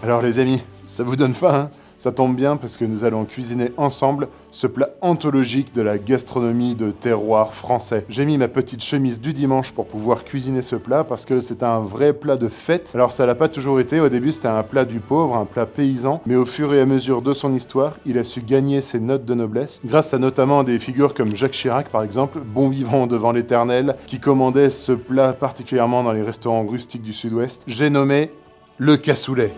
Alors les amis, ça vous donne faim, hein? Ça tombe bien parce que nous allons cuisiner ensemble ce plat anthologique de la gastronomie de terroir français. J'ai mis ma petite chemise du dimanche pour pouvoir cuisiner ce plat parce que c'est un vrai plat de fête. Alors ça l'a pas toujours été, au début c'était un plat du pauvre, un plat paysan, mais au fur et à mesure de son histoire, il a su gagner ses notes de noblesse, grâce à notamment des figures comme Jacques Chirac par exemple, bon vivant devant l'éternel, qui commandait ce plat particulièrement dans les restaurants rustiques du sud-ouest. J'ai nommé le cassoulet.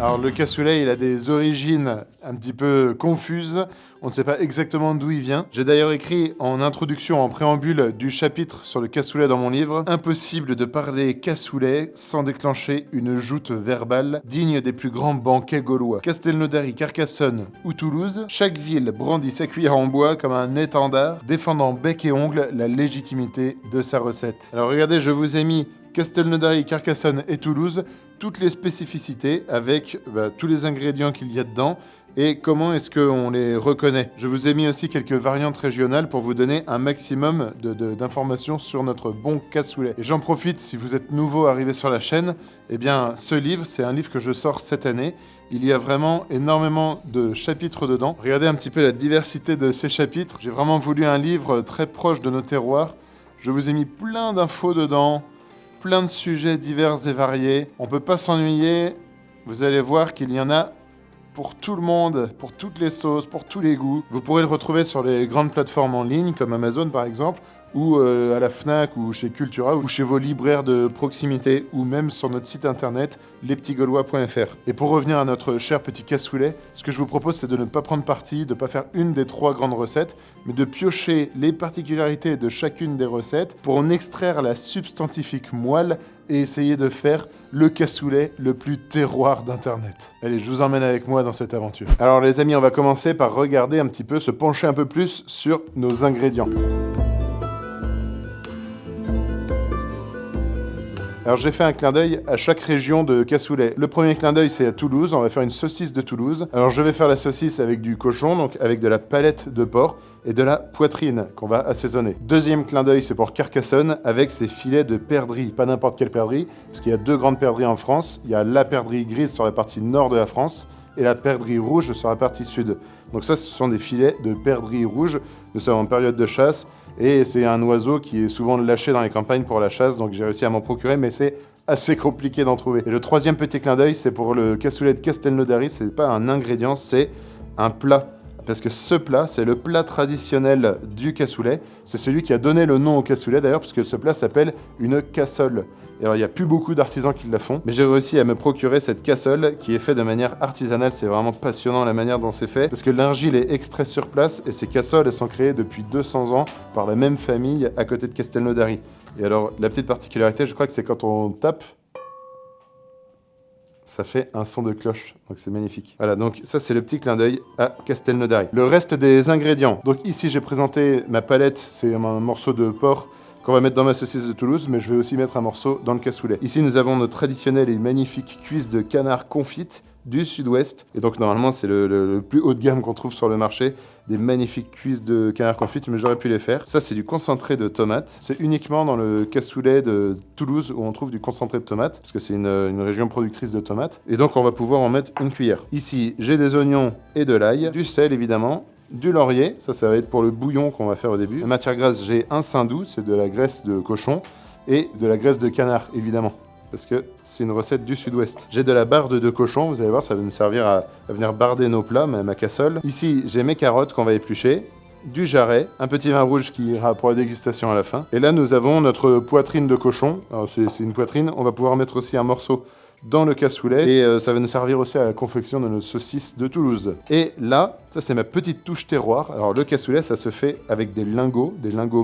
Alors le cassoulet, il a des origines un petit peu confuses, on ne sait pas exactement d'où il vient. J'ai d'ailleurs écrit en introduction, en préambule du chapitre sur le cassoulet dans mon livre, impossible de parler cassoulet sans déclencher une joute verbale digne des plus grands banquets gaulois. Castelnaudary, Carcassonne ou Toulouse, chaque ville brandit sa cuillère en bois comme un étendard, défendant bec et ongle la légitimité de sa recette. Alors regardez, je vous ai mis Castelnaudary, Carcassonne et Toulouse, toutes les spécificités avec tous les ingrédients qu'il y a dedans et comment est-ce qu'on les reconnaît. Je vous ai mis aussi quelques variantes régionales pour vous donner un maximum d'informations sur notre bon cassoulet. Et j'en profite, si vous êtes nouveau arrivé sur la chaîne, eh bien ce livre, c'est un livre que je sors cette année. Il y a vraiment énormément de chapitres dedans. Regardez un petit peu la diversité de ces chapitres. J'ai vraiment voulu un livre très proche de nos terroirs. Je vous ai mis plein d'infos dedans. Plein de sujets divers et variés. On peut pas s'ennuyer. Vous allez voir qu'il y en a pour tout le monde, pour toutes les sauces, pour tous les goûts. Vous pourrez le retrouver sur les grandes plateformes en ligne, comme Amazon par exemple, ou à la Fnac, ou chez Cultura, ou chez vos libraires de proximité, ou même sur notre site internet, lespetitsgaulois.fr. Et pour revenir à notre cher petit cassoulet, ce que je vous propose, c'est de ne pas prendre parti, de ne pas faire une des 3 grandes recettes, mais de piocher les particularités de chacune des recettes pour en extraire la substantifique moelle et essayer de faire le cassoulet le plus terroir d'Internet. Allez, je vous emmène avec moi dans cette aventure. Alors les amis, on va commencer par regarder un petit peu, se pencher un peu plus sur nos ingrédients. Alors j'ai fait un clin d'œil à chaque région de cassoulet. Le premier clin d'œil c'est à Toulouse, on va faire une saucisse de Toulouse. Alors je vais faire la saucisse avec du cochon, donc avec de la palette de porc et de la poitrine qu'on va assaisonner. Deuxième clin d'œil c'est pour Carcassonne avec ses filets de perdrix, pas n'importe quelle perdrix, parce qu'il y a 2 grandes perdrix en France. Il y a la perdrix grise sur la partie nord de la France et la perdrix rouge sur la partie sud. Donc ça, ce sont des filets de perdrix rouge. Nous sommes en période de chasse et c'est un oiseau qui est souvent lâché dans les campagnes pour la chasse, donc j'ai réussi à m'en procurer, mais c'est assez compliqué d'en trouver. Et le troisième petit clin d'œil, c'est pour le cassoulet de Castelnaudary. C'est pas un ingrédient, c'est un plat. Parce que ce plat, c'est le plat traditionnel du cassoulet. C'est celui qui a donné le nom au cassoulet d'ailleurs, parce que ce plat s'appelle une cassole. Et alors, il n'y a plus beaucoup d'artisans qui la font, mais j'ai réussi à me procurer cette cassole qui est faite de manière artisanale. C'est vraiment passionnant la manière dont c'est fait, parce que l'argile est extraite sur place et ces cassoles, elles sont créées depuis 200 ans par la même famille à côté de Castelnaudary. Et alors, la petite particularité, je crois que c'est quand on tape, ça fait un son de cloche, donc c'est magnifique. Voilà, donc ça c'est le petit clin d'œil à Castelnaudary. Le reste des ingrédients. Donc ici j'ai présenté ma palette, c'est un morceau de porc qu'on va mettre dans ma saucisse de Toulouse, mais je vais aussi mettre un morceau dans le cassoulet. Ici nous avons nos traditionnelles et magnifiques cuisses de canard confites du sud-ouest. Et donc normalement c'est le plus haut de gamme qu'on trouve sur le marché, des magnifiques cuisses de canard confites, mais j'aurais pu les faire. Ça c'est du concentré de tomate. C'est uniquement dans le cassoulet de Toulouse où on trouve du concentré de tomate, parce que c'est une région productrice de tomates. Et donc on va pouvoir en mettre une cuillère. Ici j'ai des oignons et de l'ail, du sel évidemment, du laurier, ça va être pour le bouillon qu'on va faire au début. La matière grasse, j'ai un saindoux, c'est de la graisse de cochon, et de la graisse de canard évidemment, parce que c'est une recette du sud-ouest. J'ai de la barde de cochon, vous allez voir, ça va me servir à venir barder nos plats, ma cassole. Ici, j'ai mes carottes qu'on va éplucher, du jarret, un petit vin rouge qui ira pour la dégustation à la fin. Et là, nous avons notre poitrine de cochon. Alors, c'est une poitrine, on va pouvoir mettre aussi un morceau dans le cassoulet, et ça va nous servir aussi à la confection de notre saucisse de Toulouse. Et là, Ça, c'est ma petite touche terroir. Alors, le cassoulet, ça se fait avec des lingots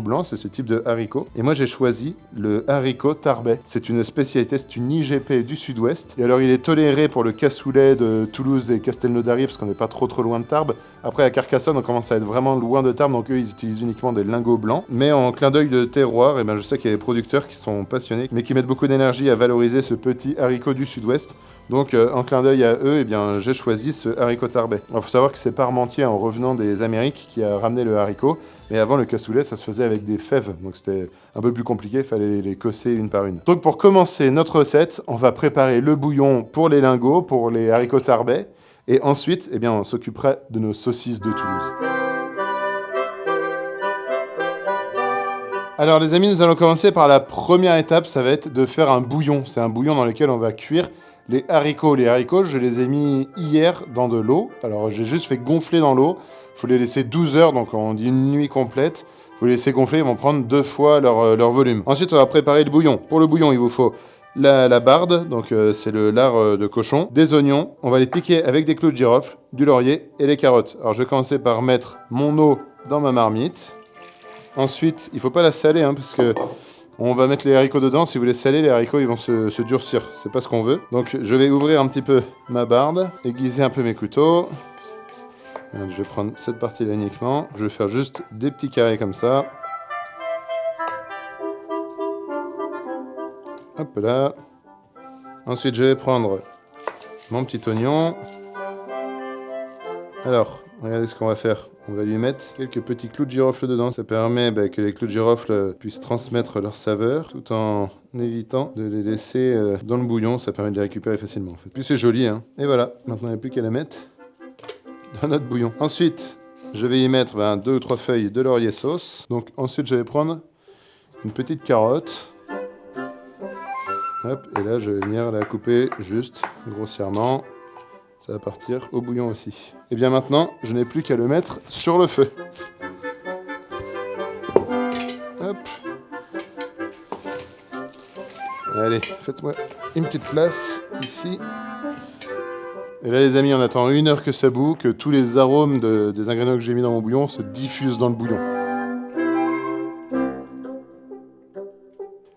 blancs. C'est ce type de haricot. Et moi, j'ai choisi le haricot Tarbais. C'est une spécialité, c'est une IGP du Sud-Ouest. Et alors, il est toléré pour le cassoulet de Toulouse et Castelnaudary, parce qu'on n'est pas trop loin de Tarbes. Après, à Carcassonne, on commence à être vraiment loin de Tarbes, donc eux, ils utilisent uniquement des lingots blancs. Mais en clin d'œil de terroir, et ben, je sais qu'il y a des producteurs qui sont passionnés, mais qui mettent beaucoup d'énergie à valoriser ce petit haricot du Sud-Ouest. Donc, en clin d'œil à eux, eh bien, j'ai choisi ce haricot Tarbais. Il faut savoir que c'est Parmentier, en revenant des Amériques, qui a ramené le haricot. Mais avant, le cassoulet, ça se faisait avec des fèves. Donc, c'était un peu plus compliqué, il fallait les cosser une par une. Donc, pour commencer notre recette, on va préparer le bouillon pour les lingots, pour les haricots Tarbais. Et ensuite, eh bien, on s'occupera de nos saucisses de Toulouse. Alors les amis, nous allons commencer par la première étape, ça va être de faire un bouillon. C'est un bouillon dans lequel on va cuire les haricots. Les haricots, je les ai mis hier dans de l'eau. Alors j'ai juste fait gonfler dans l'eau. Il faut les laisser 12 heures, donc on dit une nuit complète. Vous les laissez gonfler, ils vont prendre 2 fois leur volume. Ensuite, on va préparer le bouillon. Pour le bouillon, il vous faut la barde, donc c'est le lard de cochon, des oignons. On va les piquer avec des clous de girofle, du laurier et les carottes. Alors je vais commencer par mettre mon eau dans ma marmite. Ensuite, il ne faut pas la saler, parce que on va mettre les haricots dedans. Si vous les salez, les haricots ils vont se durcir. C'est pas ce qu'on veut. Donc je vais ouvrir un petit peu ma barde, aiguiser un peu mes couteaux. Je vais prendre cette partie-là uniquement. Je vais faire juste des petits carrés comme ça. Hop là. Ensuite, je vais prendre mon petit oignon. Alors, regardez ce qu'on va faire. On va lui mettre quelques petits clous de girofle dedans. Ça permet que les clous de girofle puissent transmettre leur saveur tout en évitant de les laisser dans le bouillon. Ça permet de les récupérer facilement en fait. Puis c'est joli. Et voilà, maintenant il n'y a plus qu'à la mettre dans notre bouillon. Ensuite, je vais y mettre 2 ou 3 feuilles de laurier sauce. Donc ensuite, je vais prendre une petite carotte. Hop, et là, je vais venir la couper juste grossièrement. Ça va partir au bouillon aussi. Et bien maintenant, je n'ai plus qu'à le mettre sur le feu. Hop. Allez, faites-moi une petite place ici. Et là les amis, on attend 1 heure que ça bout, que tous les arômes des ingrédients que j'ai mis dans mon bouillon se diffusent dans le bouillon.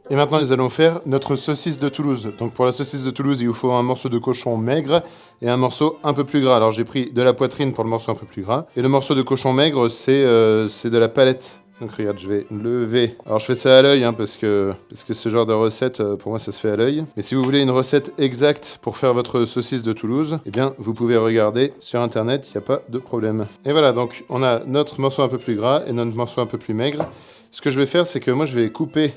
Et maintenant, nous allons faire notre saucisse de Toulouse. Donc pour la saucisse de Toulouse, il vous faut un morceau de cochon maigre et un morceau un peu plus gras. Alors j'ai pris de la poitrine pour le morceau un peu plus gras. Et le morceau de cochon maigre, c'est de la palette. Donc regarde, je vais lever. Alors je fais ça à l'œil, parce que ce genre de recette, pour moi, ça se fait à l'œil. Mais si vous voulez une recette exacte pour faire votre saucisse de Toulouse, eh bien, vous pouvez regarder sur Internet, il n'y a pas de problème. Et voilà, donc on a notre morceau un peu plus gras et notre morceau un peu plus maigre. Ce que je vais faire, c'est que moi, je vais les couper.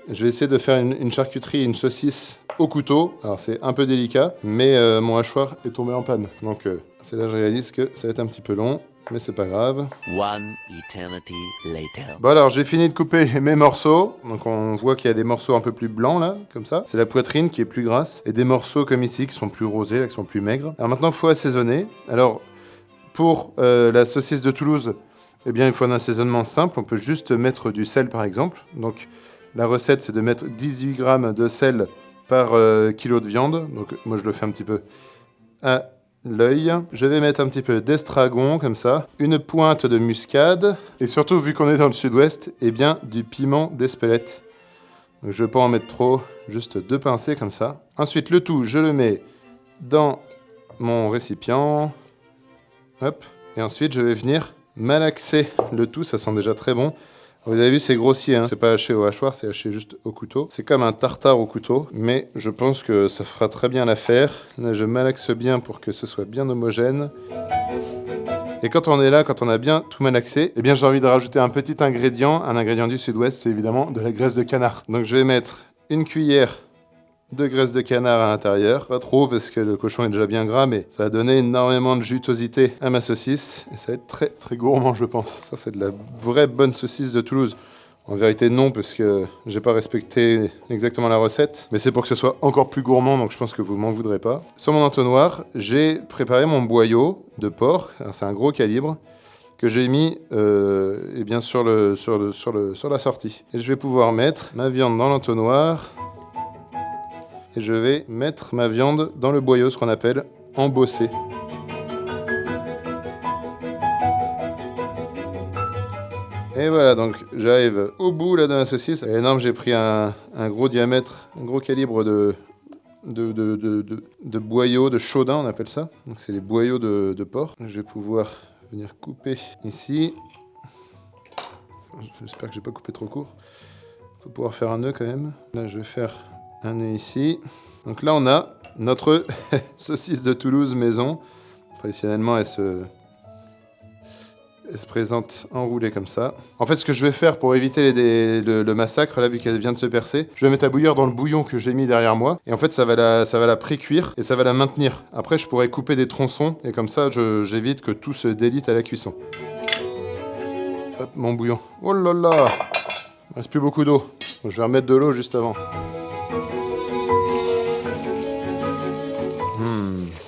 Je vais essayer de faire une charcuterie, une saucisse au couteau. Alors c'est un peu délicat, mais mon hachoir est tombé en panne. Donc c'est là que je réalise que ça va être un petit peu long, mais c'est pas grave. One eternity later. Bon alors j'ai fini de couper mes morceaux. Donc on voit qu'il y a des morceaux un peu plus blancs là, comme ça. C'est la poitrine qui est plus grasse. Et des morceaux comme ici qui sont plus rosés, là, qui sont plus maigres. Alors maintenant il faut assaisonner. Alors pour la saucisse de Toulouse, eh bien il faut un assaisonnement simple. On peut juste mettre du sel par exemple. Donc la recette, c'est de mettre 18 grammes de sel par kilo de viande. Donc moi, je le fais un petit peu à l'œil. Je vais mettre un petit peu d'estragon, comme ça. Une pointe de muscade. Et surtout, vu qu'on est dans le sud-ouest, eh bien, du piment d'Espelette. Donc je ne vais pas en mettre trop, juste 2 pincées, comme ça. Ensuite, le tout, je le mets dans mon récipient. Hop. Et ensuite, je vais venir malaxer le tout. Ça sent déjà très bon. Vous avez vu, c'est grossier, c'est pas haché au hachoir, c'est haché juste au couteau. C'est comme un tartare au couteau, mais je pense que ça fera très bien l'affaire. Là, je malaxe bien pour que ce soit bien homogène. Et quand on est là, quand on a bien tout malaxé, eh bien j'ai envie de rajouter un petit ingrédient. Un ingrédient du sud-ouest, c'est évidemment de la graisse de canard. Donc je vais mettre une cuillère de graisse de canard à l'intérieur. Pas trop parce que le cochon est déjà bien gras, mais ça va donner énormément de jutosité à ma saucisse. Et ça va être très très gourmand, je pense. Ça, c'est de la vraie bonne saucisse de Toulouse. En vérité, non, parce que j'ai pas respecté exactement la recette. Mais c'est pour que ce soit encore plus gourmand, donc je pense que vous m'en voudrez pas. Sur mon entonnoir, j'ai préparé mon boyau de porc. Alors, c'est un gros calibre que j'ai mis eh bien sur la sortie. Et je vais pouvoir mettre ma viande dans l'entonnoir. Et je vais mettre ma viande dans le boyau, ce qu'on appelle embosser. Et voilà, donc j'arrive au bout là de la saucisse. Elle est énorme, j'ai pris un gros diamètre, un gros calibre de boyaux, de chaudin on appelle ça. Donc c'est les boyaux de porc. Je vais pouvoir venir couper ici. J'espère que j'ai pas coupé trop court. Faut pouvoir faire un nœud quand même. Là je vais faire un nœud ici. Donc là on a notre saucisse de Toulouse maison. Traditionnellement elle se présente enroulée comme ça. En fait, ce que je vais faire pour éviter le massacre, là, vu qu'elle vient de se percer, je vais mettre à bouillir dans le bouillon que j'ai mis derrière moi. Et en fait, ça va la pré-cuire et ça va la maintenir. Après, je pourrais couper des tronçons et comme ça, j'évite que tout se délite à la cuisson. Hop, mon bouillon. Oh là là! Il ne reste plus beaucoup d'eau. Donc, je vais remettre de l'eau juste avant.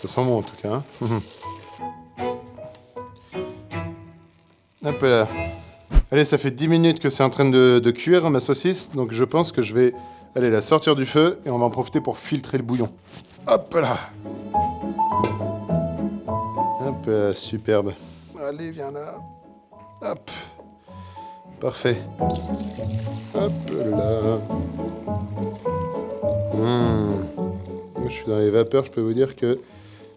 Ça sent bon en tout cas. Hein. Hop là. Allez, ça fait 10 minutes que c'est en train de cuire ma saucisse, donc je pense que je vais aller la sortir du feu et on va en profiter pour filtrer le bouillon. Hop là. Hop là, superbe. Allez, viens là. Hop. Parfait. Hop là. Moi, je suis dans les vapeurs, je peux vous dire que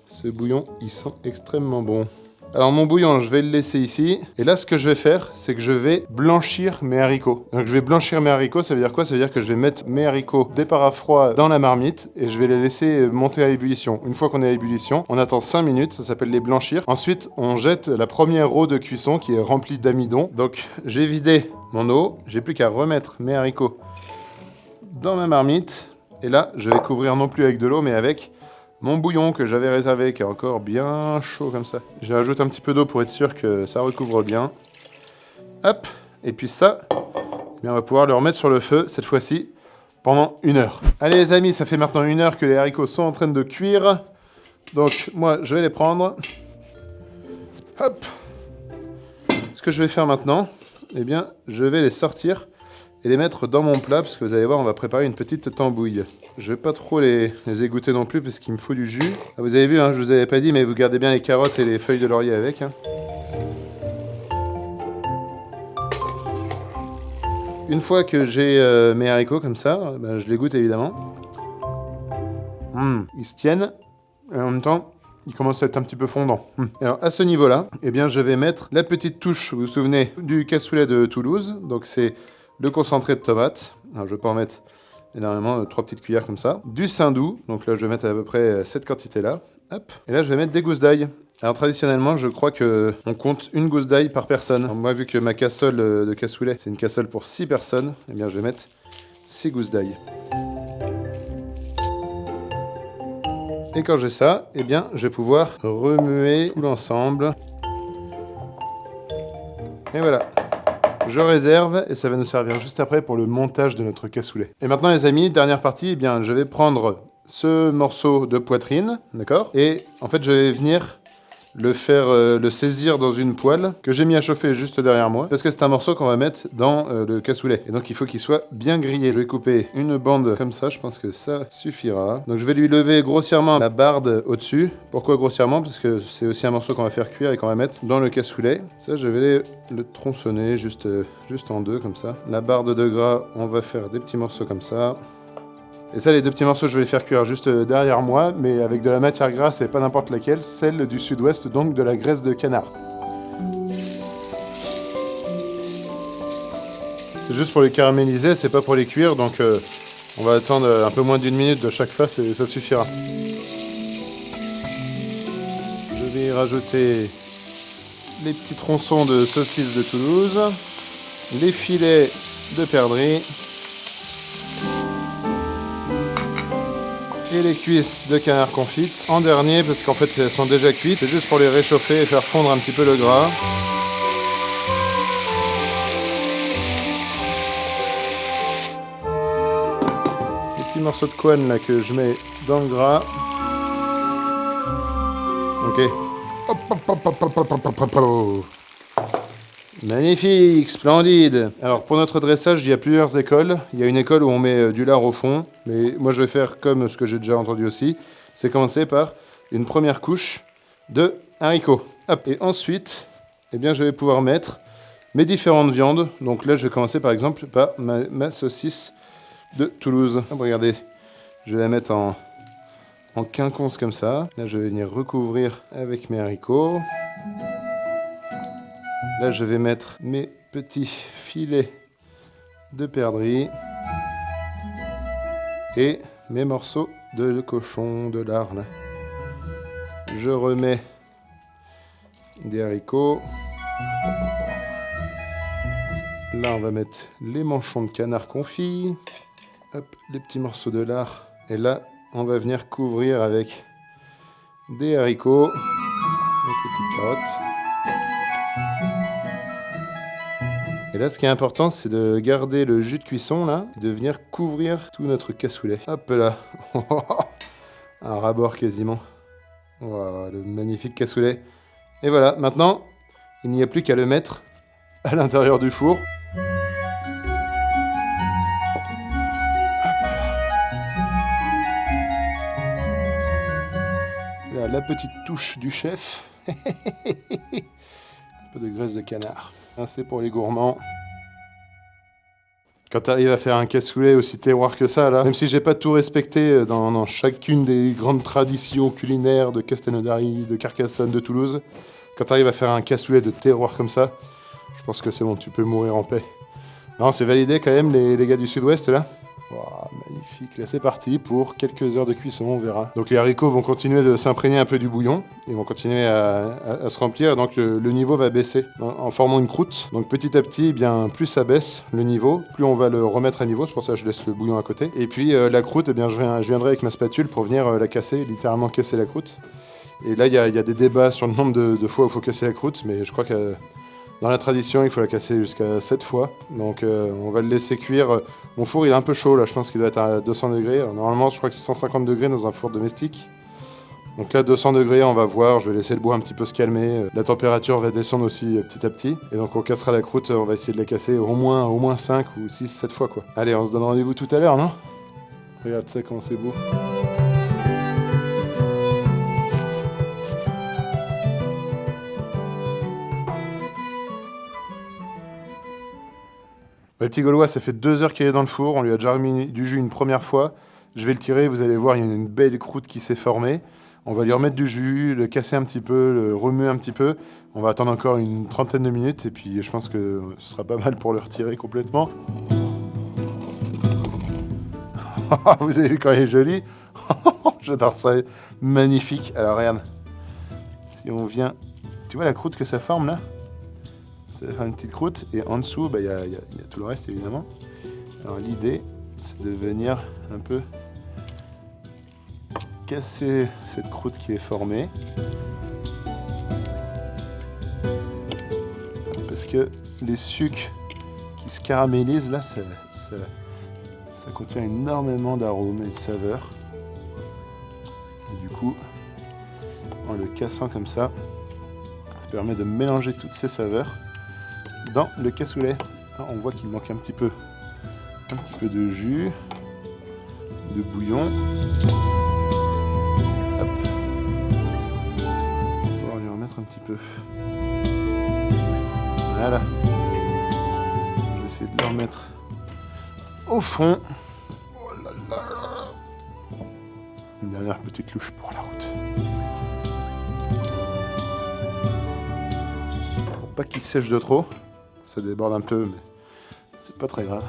ce bouillon, il sent extrêmement bon. Alors mon bouillon, je vais le laisser ici. Et là, ce que je vais faire, c'est que je vais blanchir mes haricots. Donc je vais blanchir mes haricots, ça veut dire quoi? Ça veut dire que je vais mettre mes haricots départ à froid dans la marmite et je vais les laisser monter à ébullition. Une fois qu'on est à ébullition, on attend 5 minutes, ça s'appelle les blanchir. Ensuite, on jette la première eau de cuisson qui est remplie d'amidon. Donc j'ai vidé mon eau, j'ai plus qu'à remettre mes haricots dans ma marmite. Et là, je vais couvrir non plus avec de l'eau, mais avec mon bouillon que j'avais réservé, qui est encore bien chaud comme ça. Je rajoute un petit peu d'eau pour être sûr que ça recouvre bien. Hop, et puis ça, eh bien, on va pouvoir le remettre sur le feu, cette fois-ci, pendant 1 heure. Allez les amis, ça fait maintenant 1 heure que les haricots sont en train de cuire. Donc moi, je vais les prendre. Hop. Ce que je vais faire maintenant, eh bien, je vais les sortir et les mettre dans mon plat, parce que vous allez voir, on va préparer une petite tambouille. Je vais pas trop les égoutter non plus, parce qu'il me faut du jus. Ah, vous avez vu, hein, je vous avais pas dit, mais vous gardez bien les carottes et les feuilles de laurier avec. Hein. Une fois que j'ai mes haricots comme ça, ben, je les goûte évidemment. Ils se tiennent, et en même temps, ils commencent à être un petit peu fondants. Alors à ce niveau-là, eh bien, je vais mettre la petite touche, vous vous souvenez, du cassoulet de Toulouse. Donc c'est le concentré de tomate. Alors, je vais pas en mettre énormément, 3 petites cuillères comme ça. Du saindoux, donc là je vais mettre à peu près cette quantité-là. Hop. Et là je vais mettre des gousses d'ail. Alors traditionnellement, je crois que on compte 1 gousse d'ail par personne. Alors, moi, vu que ma cassole de cassoulet, c'est une cassole pour 6 personnes, eh bien je vais mettre 6 gousses d'ail. Et quand j'ai ça, eh bien je vais pouvoir remuer tout l'ensemble. Et voilà. Je réserve et ça va nous servir juste après pour le montage de notre cassoulet. Et maintenant les amis, dernière partie, eh bien, je vais prendre ce morceau de poitrine, d'accord? Et en fait je vais venir le saisir dans une poêle que j'ai mis à chauffer juste derrière moi, parce que c'est un morceau qu'on va mettre dans le cassoulet. Et donc il faut qu'il soit bien grillé. Je vais couper une bande comme ça, je pense que ça suffira. Donc je vais lui lever grossièrement la barde au-dessus. Pourquoi grossièrement? Parce que c'est aussi un morceau qu'on va faire cuire et qu'on va mettre dans le cassoulet. Ça, je vais le tronçonner juste en 2 comme ça. La barde de gras, on va faire des petits morceaux comme ça. Et ça, les 2 petits morceaux, je vais les faire cuire juste derrière moi, mais avec de la matière grasse et pas n'importe laquelle, celle du sud-ouest, donc de la graisse de canard. C'est juste pour les caraméliser, c'est pas pour les cuire, donc on va attendre un peu moins d'1 minute de chaque face et ça suffira. Je vais y rajouter les petits tronçons de saucisse de Toulouse, les filets de perdrix, et les cuisses de canard confites en dernier, parce qu'en fait elles sont déjà cuites, c'est juste pour les réchauffer et faire fondre un petit peu le gras. Les petits morceaux de couenne là que je mets dans le gras. Ok. Hop, hop, hop, hop, hop, hop, hop, hop, hop. Magnifique, splendide. Alors pour notre dressage, il y a plusieurs écoles. Il y a une école où on met du lard au fond, mais moi je vais faire comme ce que j'ai déjà entendu aussi. C'est commencer par une première couche de haricots. Hop. Et ensuite, eh bien, je vais pouvoir mettre mes différentes viandes. Donc là, je vais commencer par exemple par ma saucisse de Toulouse. Hop, regardez, je vais la mettre en quinconce comme ça. Là, je vais venir recouvrir avec mes haricots. Là, je vais mettre mes petits filets de perdrix et mes morceaux de cochon, de lard. Là. Je remets des haricots. Là, on va mettre les manchons de canard confits. Hop, les petits morceaux de lard. Et là, on va venir couvrir avec des haricots, avec les petites carottes. Et là, ce qui est important, c'est de garder le jus de cuisson, là, et de venir couvrir tout notre cassoulet. Hop là. Un ras-bord quasiment. Wow, le magnifique cassoulet. Et voilà, maintenant, il n'y a plus qu'à le mettre à l'intérieur du four. Là, la petite touche du chef. Un peu de graisse de canard. C'est pour les gourmands. Quand tu arrives à faire un cassoulet aussi terroir que ça, là, même si j'ai pas tout respecté dans chacune des grandes traditions culinaires de Castelnaudary, de Carcassonne, de Toulouse, quand tu arrives à faire un cassoulet de terroir comme ça, je pense que c'est bon, tu peux mourir en paix. Non, c'est validé quand même, les gars du sud-ouest, là. Wow, magnifique. Là, c'est parti pour quelques heures de cuisson, on verra. Donc, les haricots vont continuer de s'imprégner un peu du bouillon. Ils vont continuer à se remplir. Donc, le niveau va baisser en formant une croûte. Donc, petit à petit, eh bien, plus ça baisse le niveau, plus on va le remettre à niveau. C'est pour ça que je laisse le bouillon à côté. Et puis, la croûte, eh bien, je viendrai avec ma spatule pour venir la casser, littéralement casser la croûte. Et là, il y a des débats sur le nombre de fois où il faut casser la croûte. Mais je crois que dans la tradition, il faut la casser jusqu'à 7 fois. Donc on va le laisser cuire. Mon four, il est un peu chaud là, je pense qu'il doit être à 200 degrés. Alors, normalement, je crois que c'est 150 degrés dans un four domestique. Donc là, 200 degrés, on va voir. Je vais laisser le bois un petit peu se calmer. La température va descendre aussi petit à petit. Et donc on cassera la croûte, on va essayer de la casser au moins 5 ou 6, 7 fois quoi. Allez, on se donne rendez-vous tout à l'heure, non? Regarde ça, comment c'est beau. Le petit Gaulois, ça fait 2 heures qu'il est dans le four. On lui a déjà remis du jus une première fois. Je vais le tirer, vous allez voir, il y a une belle croûte qui s'est formée. On va lui remettre du jus, le casser un petit peu, le remuer un petit peu. On va attendre encore une trentaine de minutes et puis je pense que ce sera pas mal pour le retirer complètement. Vous avez vu quand il est joli? J'adore ça, magnifique. Alors regarde, si on vient... Tu vois la croûte que ça forme là? Ça va faire une petite croûte et en dessous, il y a tout le reste évidemment. Alors l'idée, c'est de venir un peu casser cette croûte qui est formée. Parce que les sucres qui se caramélisent là, ça contient énormément d'arômes et de saveurs. Et du coup, en le cassant comme ça permet de mélanger toutes ces saveurs dans le cassoulet. Alors, on voit qu'il manque un petit peu de jus, de bouillon. Hop. On va lui remettre un petit peu. Voilà. Je vais essayer de le remettre au fond. Oh là là. Une dernière petite louche pour la route. Pour pas qu'il sèche de trop. Ça déborde un peu, mais c'est pas très grave.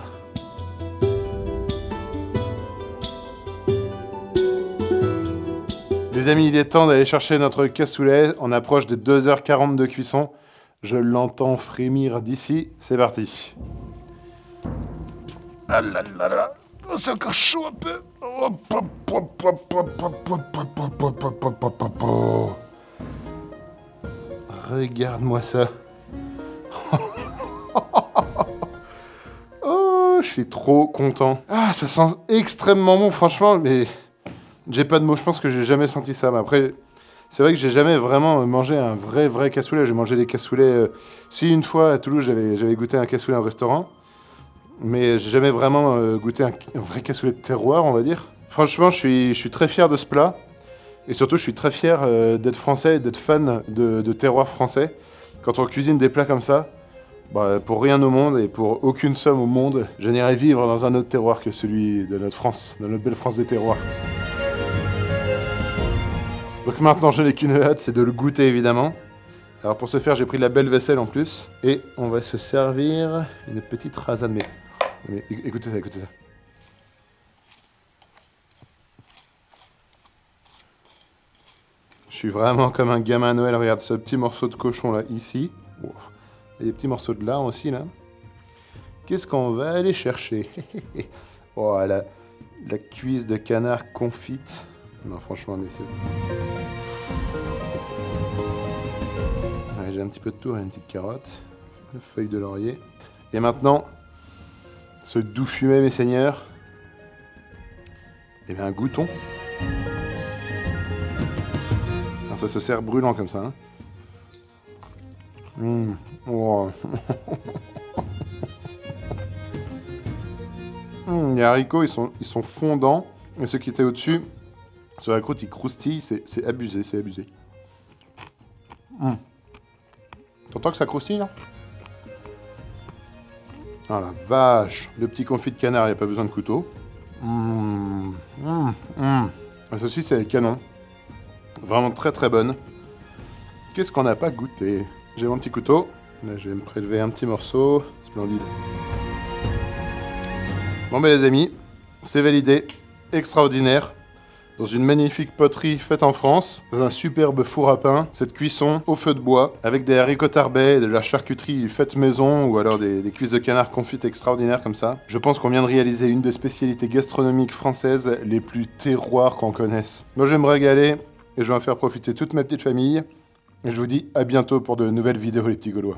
Les amis, il est temps d'aller chercher notre cassoulet. On approche des 2h40 de cuisson. Je l'entends frémir d'ici. C'est parti. Ah là là là. Oh, c'est encore chaud un peu. Regarde-moi ça. Oh, je suis trop content. Ah, ça sent extrêmement bon, franchement, mais j'ai pas de mots. Je pense que j'ai jamais senti ça. Mais après, c'est vrai que j'ai jamais vraiment mangé un vrai cassoulet. J'ai mangé des cassoulets. Si une fois à Toulouse, j'avais goûté un cassoulet au restaurant, mais j'ai jamais vraiment goûté un vrai cassoulet de terroir, on va dire. Franchement, je suis très fier de ce plat. Et surtout, je suis très fier d'être français et d'être fan de terroir français. Quand on cuisine des plats comme ça, Bah, pour rien au monde et pour aucune somme au monde, je n'irai vivre dans un autre terroir que celui de notre France, de notre belle France des terroirs. Donc maintenant, je n'ai qu'une hâte, c'est de le goûter évidemment. Alors pour ce faire, j'ai pris de la belle vaisselle en plus. Et on va se servir une petite rasade. Mais écoutez ça, écoutez ça. Je suis vraiment comme un gamin à Noël. Regarde ce petit morceau de cochon là, ici. Wow. Et des petits morceaux de lard aussi là. Qu'est-ce qu'on va aller chercher? Oh, la cuisse de canard confite. Non, franchement, mais c'est... Ouais, j'ai un petit peu de tour et une petite carotte. Une feuille de laurier. Et maintenant, ce doux fumet, mes seigneurs. Eh bien, goûtons. Alors, ça se sert brûlant comme ça. Hein. Oh. Les haricots, ils sont fondants. Et ce qui était au-dessus, sur la croûte, il croustille. C'est abusé, c'est abusé. T'entends que ça croustille, là? Ah la vache! Le petit confit de canard, il n'y a pas besoin de couteau. La saucisse, elle est canon. Vraiment très très bonne. Qu'est-ce qu'on n'a pas goûté? J'ai mon petit couteau. Là, je vais me prélever un petit morceau. Splendide. Bon ben les amis, c'est validé. Extraordinaire. Dans une magnifique poterie faite en France, dans un superbe four à pain, cette cuisson au feu de bois, avec des haricots tarbais, de la charcuterie faite maison, ou alors des cuisses de canard confites extraordinaires comme ça. Je pense qu'on vient de réaliser une des spécialités gastronomiques françaises les plus terroirs qu'on connaisse. Moi je vais me régaler, et je vais en faire profiter toute ma petite famille. Et je vous dis à bientôt pour de nouvelles vidéos les petits Gaulois.